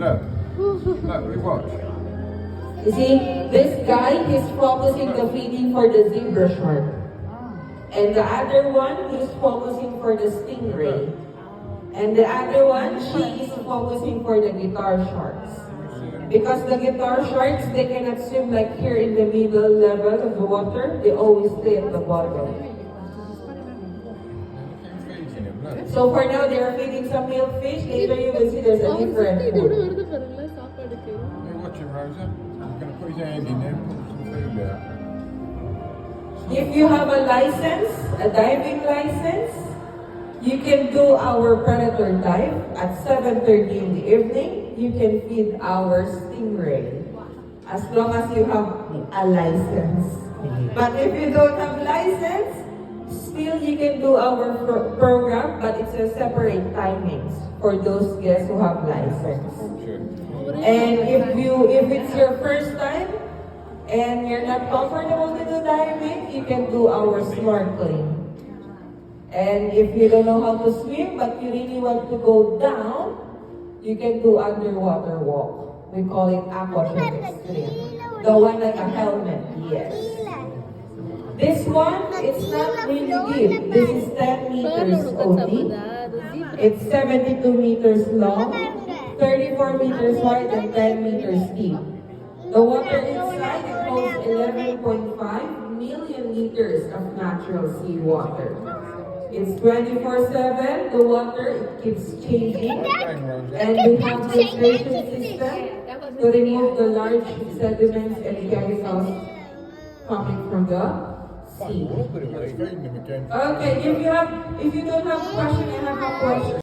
Look, we watch. You see, this guy, he's focusing the feeding for the zebra shark. And the other one, he's focusing for the stingray. And the other one, she is focusing for the guitar sharks. Because the guitar sharks, they cannot swim like here in the middle level of the water. They always stay at the bottom. So for now, they are feeding some milkfish. Later you will see there's a different food. Hey, watch it, Rosa. You're going to put his hand in there and put some food out. If you have a license, a diving license, you can do our predator dive at 7:30 in the evening. You can feed our stingray as long as you have a license. But if you don't have license, still you can do our program, but it's a separate timings for those guests who have license. And if it's your first time and you're not comfortable to do diving, you can do our snorkeling. And if you don't know how to swim, but you really want to go down, you can do underwater walk. We call it aquatic stream. The one like a helmet, yes. This one, it's not really deep. This is 10 meters only. It's 72 meters long, 34 meters wide, and 10 meters deep. The water inside, it holds 11.5 million liters of natural seawater. It's 24/7, the water, it keeps changing. And we have filtration system to remove the large sediments and chemicals coming from the sea. Okay, if you don't have a question, I have a question.